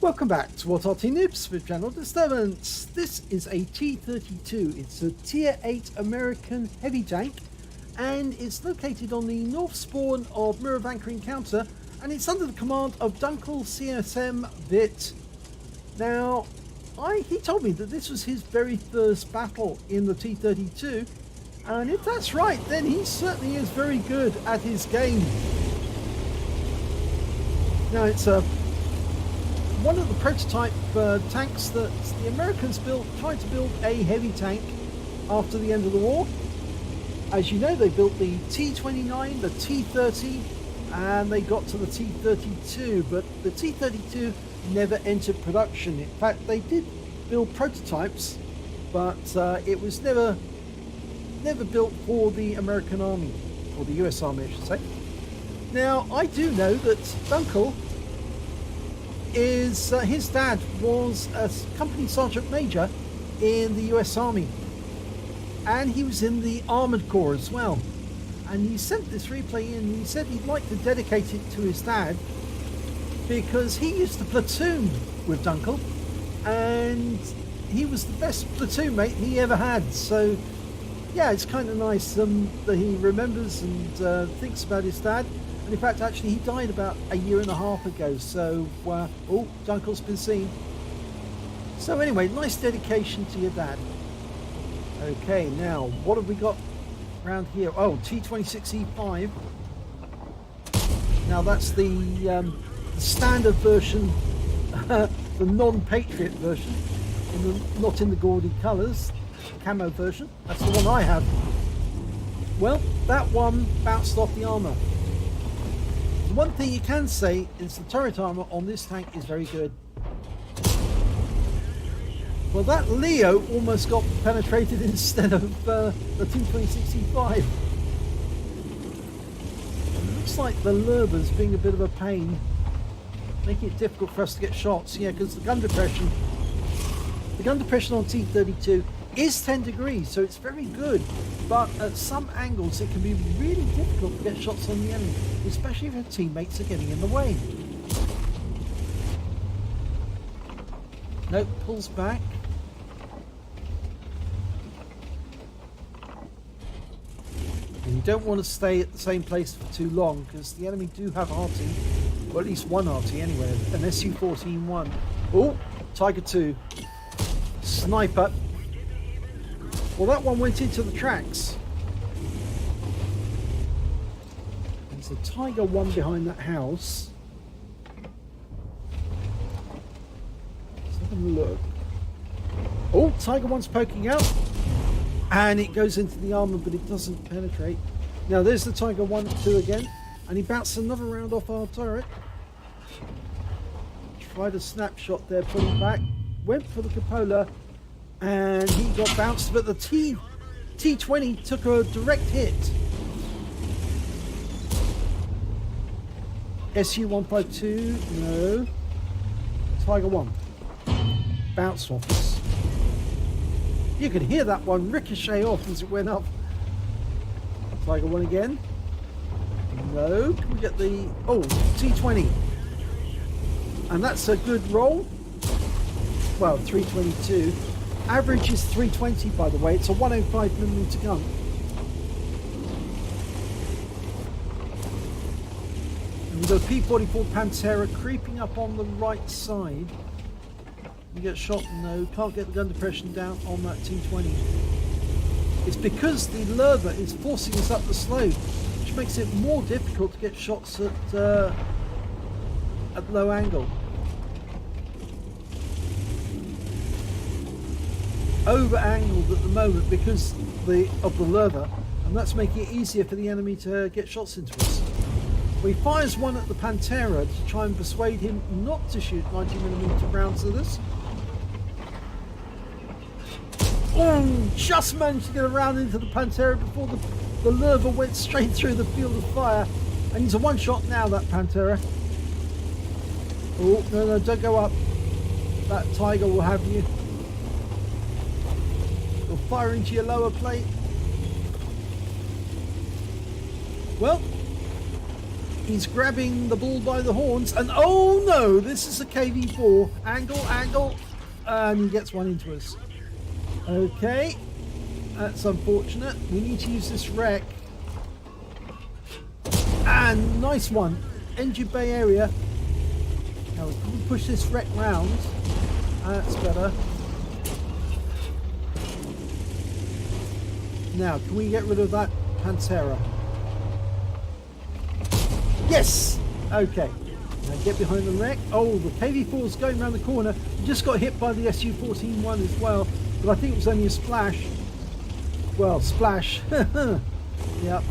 Welcome back to what Arty Noobs with Channel Disturbance. This is a T32. It's a Tier 8 American heavy tank, and it's located on the north spawn of Murovanka Encounter, and it's under the command of Dunkel CSM Bit. Now, he told me that this was his very first battle in the T32, and if that's right, then he certainly is very good at his game. Now, it's one of the prototype tanks that the Americans tried to build a heavy tank after the end of the war. As you know, they built the T29, the T30, and they got to the T32, but the T32 never entered production. In fact, they did build prototypes, but it was never built for the American Army, or the US Army, I should say. Now, I do know that Dunkel his dad was a company sergeant major in the US Army, and he was in the Armored Corps as well. And he sent this replay in, and he said he'd like to dedicate it to his dad because he used to platoon with Dunkel, and he was the best platoon mate he ever had. So yeah, it's kind of nice that he remembers and thinks about his dad. In fact, actually, he died about a year and a half ago, so oh, Dunkel's been seen. So anyway, nice dedication to your dad. Okay, now what have we got around here? Oh, T26E5. Now that's the standard version, the non-Patriot version, not in the gaudy colours, camo version. That's the one I have. Well, that one bounced off the armour. One thing you can say is the turret armor on this tank is very good. Well, that Leo almost got penetrated instead of the T26E5. It looks like the Lurber's being a bit of a pain, making it difficult for us to get shots. Yeah, because the gun depression on T32 is 10 degrees, so it's very good, but at some angles it can be really difficult to get shots on the enemy, especially if your teammates are getting in the way. Nope, pulls back. And you don't want to stay at the same place for too long, because the enemy do have Arty, or at least one Arty anyway, an SU-14-1. Oh, Tiger 2. Sniper. Well, that one went into the tracks. There's a Tiger 1 behind that house. Let's have a look. Oh, Tiger 1's poking out. And it goes into the armour, but it doesn't penetrate. Now, there's the Tiger 1 2 again. And he bounced another round off our turret. Tried a snapshot there, pulling back. Went for the cupola. And he got bounced, but the T20 took a direct hit. SU-152, no. Tiger 1. Bounced off us. You could hear that one ricochet off as it went up. Tiger 1 again. No. Can we get the... Oh, T20. And that's a good roll. Well, 322. Average is 320, by the way. It's a 105mm gun. And we've got a P44 Pantera creeping up on the right side. You get shot? No. Can't get the gun depression down on that T20. It's because the Lurber is forcing us up the slope, which makes it more difficult to get shots at low angle. Over angled at the moment because of the Lurber, and that's making it easier for the enemy to get shots into us. He fires one at the Pantera to try and persuade him not to shoot 90mm rounds at us. Oh, just managed to get around into the Pantera before the Lurber went straight through the field of fire, and he's a one shot now, that Pantera. Oh, no, don't go up. That Tiger will have you. Fire into your lower plate. Well, He's grabbing the bull by the horns, and oh no, this is a KV4. Angle, and he gets one into us. Okay, that's unfortunate. We need to use this wreck. And nice one. Engine bay area. Now we can push this wreck round. That's better. Now, can we get rid of that Pantera? Yes! Okay. Now get behind the wreck. Oh, the KV4 is going around the corner. We just got hit by the SU-14-1 as well. But I think it was only a splash. Well, splash. Yep.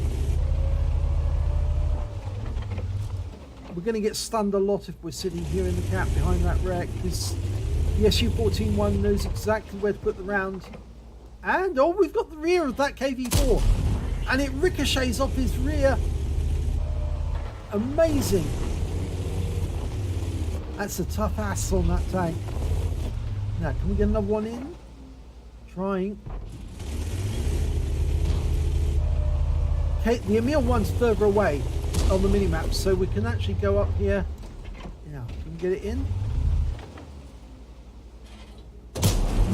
We're going to get stunned a lot if we're sitting here in the cap behind that wreck, because the SU-14-1 knows exactly where to put the round. And, oh, we've got the rear of that KV4. And it ricochets off his rear. Amazing. That's a tough ass on that tank. Now, can we get another one in? Trying. Okay, the Emil one's further away on the minimap, so we can actually go up here. Now, can we get it in?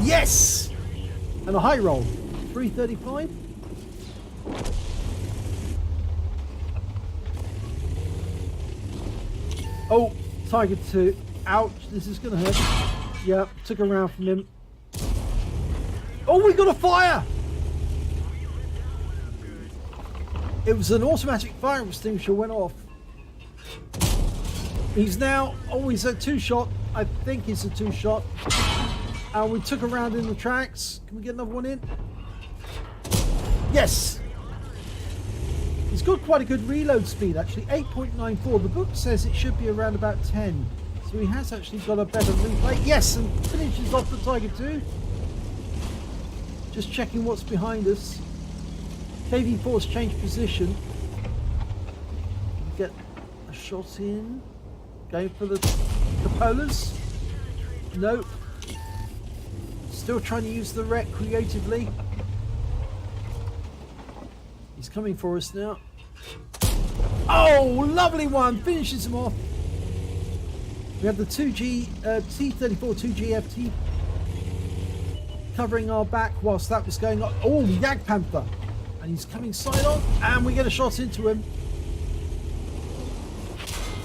Yes! And a high roll. 335. Oh, Tiger 2. Ouch, this is going to hurt. Yeah, took a round from him. Oh, we got a fire! It was an automatic fire extinguisher went off. He's now, oh, he's a two-shot. I think he's a two-shot. And we took a round in the tracks. Can we get another one in? Yes! He's got quite a good reload speed, actually. 8.94. The book says it should be around about 10. So he has actually got a better replay. Yes, and finishes off the Tiger 2. Just checking what's behind us. KV4's changed position. Get a shot in. Going for the polars. No. Still trying to use the wreck creatively. He's coming for us now. Oh, lovely one. Finishes him off. We have the T32 2GFT covering our back whilst that was going on. Oh, Yag Panther. And he's coming side on. And we get a shot into him.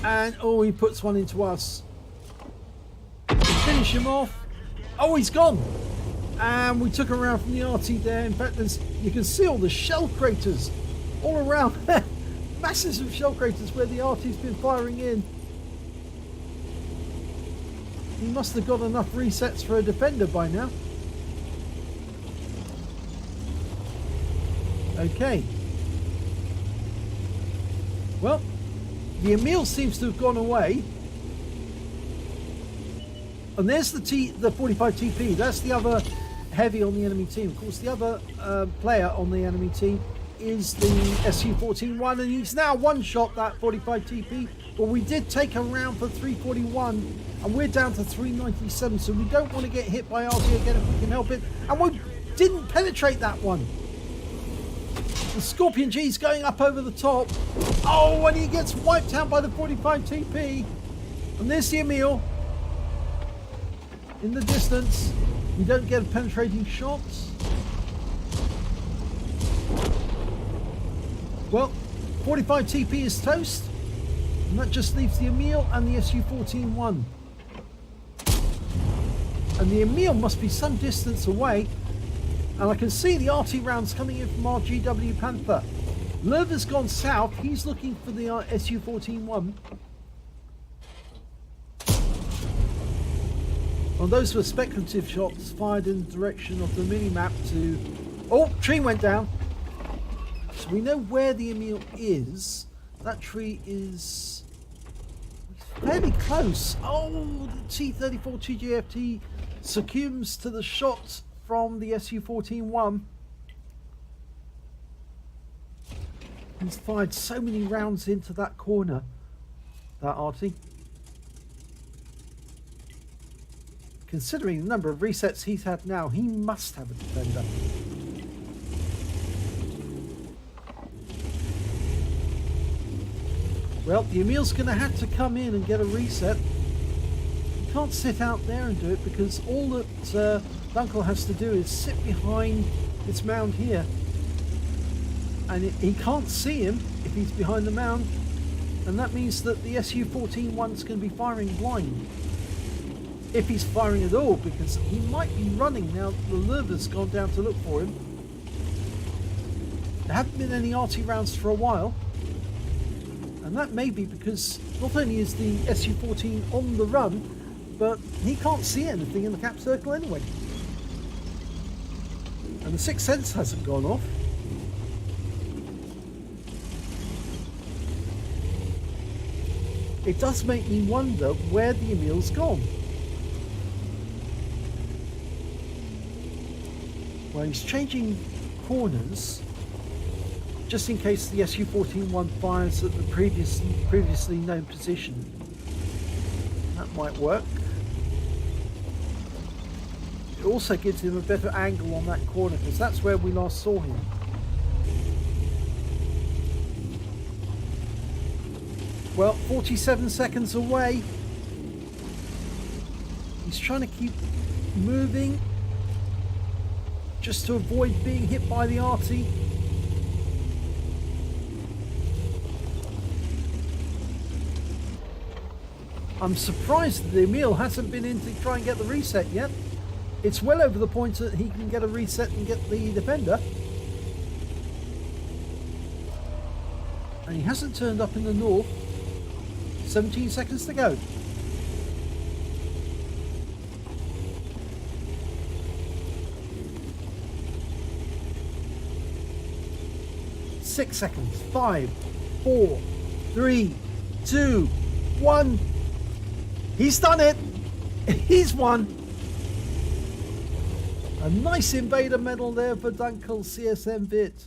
And, oh, he puts one into us. Finish him off. Oh, he's gone. And we took him around from the Arty there. In fact, you can see all the shell craters all around. Masses of shell craters where the Arty's been firing in. He must have got enough resets for a defender by now. Okay. Well, the Emil seems to have gone away. And there's the 45 TP. That's the other heavy on the enemy team. Of course, the other player on the enemy team is the SU-14-1, and he's now one-shot that 45 TP. But we did take a round for 341, and we're down to 397, so we don't want to get hit by Arty again if we can help it. And we didn't penetrate that one. The Scorpion G's going up over the top. Oh, and he gets wiped out by the 45 TP. And there's the Emil. In the distance. We don't get penetrating shots. Well, 45 TP is toast. And that just leaves the Emil and the SU-14-1. And the Emil must be some distance away. And I can see the Arty rounds coming in from our GW Panther. Lerv has gone south. He's looking for the SU-14-1. Well, those were speculative shots fired in the direction of the mini-map to... Oh, tree went down. So we know where the Emil is. That tree is fairly close. Oh, the T-34 TGFT succumbs to the shot from the SU-14-1. He's fired so many rounds into that corner, that Arty. Considering the number of resets he's had now, he must have a defender. Well, the Emil's going to have to come in and get a reset. He can't sit out there and do it because all that Dunkel has to do is sit behind this mound here. And he can't see him if he's behind the mound. And that means that the Su-14-1's going to be firing blind. If he's firing at all, because he might be running now the Lurver's gone down to look for him. There haven't been any Arty rounds for a while. And that may be because not only is the Su-14 on the run, but he can't see anything in the cap circle anyway. And the sixth sense hasn't gone off. It does make me wonder where the Emil's gone. Well, he's changing corners just in case the Su-14-1 fires at the previously known position. That might work. It also gives him a better angle on that corner because that's where we last saw him. Well, 47 seconds away. He's trying to keep moving just to avoid being hit by the Arty. I'm surprised that the Emil hasn't been in to try and get the reset yet. It's well over the point that he can get a reset and get the defender. And he hasn't turned up in the north. 17 seconds to go. Six seconds. 5, 4, 3, 2, 1. He's done it. He's won. A nice Invader medal there for Dunkel CSM Bit.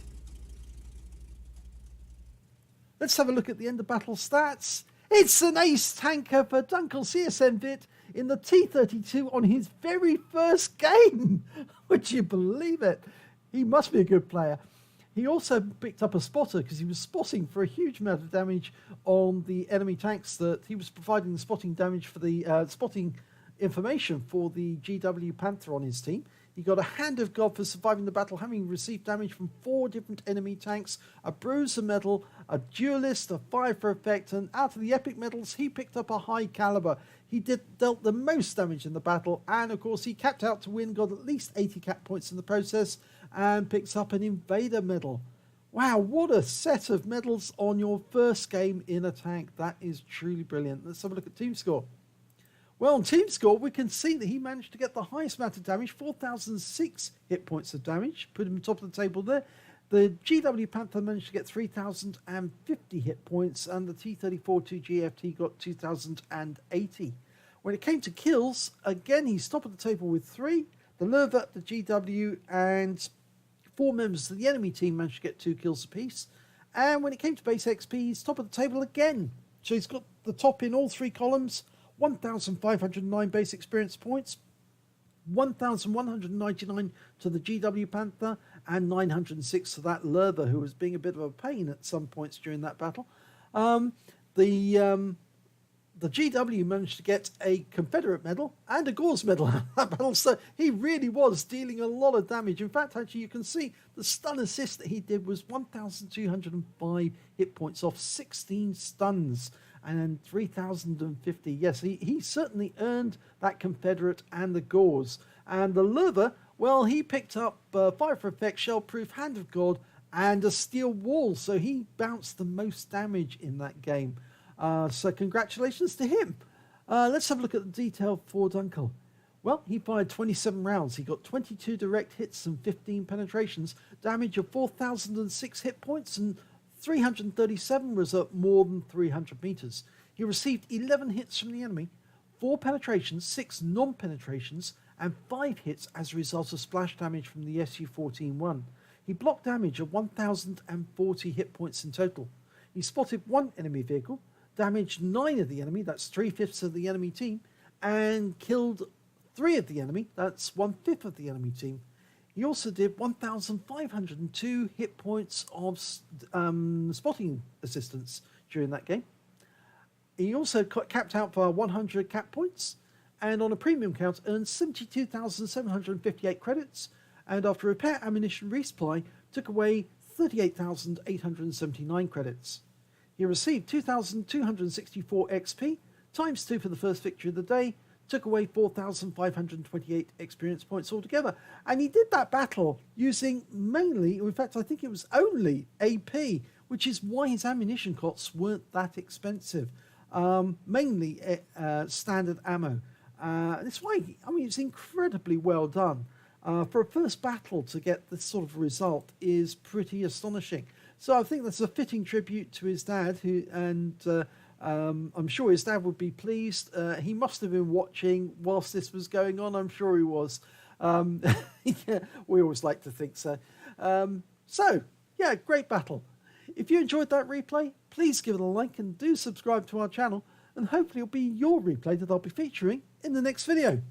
Let's have a look at the end of battle stats. It's an ace tanker for Dunkel CSM Bit in the T32 on his very first game. Would you believe it? He must be a good player. He also picked up a spotter because he was spotting for a huge amount of damage on the enemy tanks that he was providing the spotting damage for the spotting information for the GW Panther on his team. He got a Hand of God for surviving the battle, having received damage from 4 different enemy tanks, a Bruiser medal, a Duelist, a Fire for Effect, and out of the epic medals, he picked up a High Caliber. He dealt the most damage in the battle, and of course he capped out to win, got at least 80 cap points in the process, and picks up an Invader medal. Wow, what a set of medals on your first game in a tank. That is truly brilliant. Let's have a look at team score. Well, on team score, we can see that he managed to get the highest amount of damage, 4,006 hit points of damage, put him top of the table there. The GW Panther managed to get 3,050 hit points, and the T32 GFT got 2,080. When it came to kills, again, he's top of the table with 3. The Lurver, the GW, and 4 members of the enemy team managed to get 2 kills apiece. And when it came to base XP, he's top of the table again. So he's got the top in all 3 columns. 1,509 base experience points, 1,199 to the GW Panther, and 906 to that Lurver, who was being a bit of a pain at some points during that battle. The GW managed to get a Confederate medal and a Gauze medal out of that battle, so he really was dealing a lot of damage. In fact, actually, you can see the stun assist that he did was 1,205 hit points off 16 stuns. And 3,050. Yes, he certainly earned that Confederate and the Gauze. And the Lurver, well, he picked up Fire for Effect, Shell-Proof, Hand of God, and a Steel Wall. So he bounced the most damage in that game. So congratulations to him. Let's have a look at the detail for Dunkel. Well, he fired 27 rounds. He got 22 direct hits and 15 penetrations. Damage of 4,006 hit points and 337 was at more than 300 meters. He received 11 hits from the enemy, 4 penetrations, 6 non-penetrations, and 5 hits as a result of splash damage from the Su-14-1. He blocked damage of 1,040 hit points in total. He spotted 1 enemy vehicle, damaged 9 of the enemy, that's 3/5 of the enemy team, and killed 3 of the enemy, that's 1/5 of the enemy team. He also did 1,502 hit points of spotting assistance during that game. He also capped out for 100 cap points, and on a premium count earned 72,758 credits, and after repair ammunition resupply took away 38,879 credits. He received 2,264 XP, times 2 for the first victory of the day, took away 4,528 experience points altogether. And he did that battle using mainly, in fact I think it was only AP, which is why his ammunition costs weren't that expensive. Mainly standard ammo. That's why, I mean, it's incredibly well done. For a first battle to get this sort of result is pretty astonishing. So I think that's a fitting tribute to his dad, I'm sure his dad would be pleased. He must have been watching whilst this was going on. I'm sure he was. Yeah, we always like to think so. So, yeah, great battle. If you enjoyed that replay, please give it a like and do subscribe to our channel, and hopefully it'll be your replay that I'll be featuring in the next video.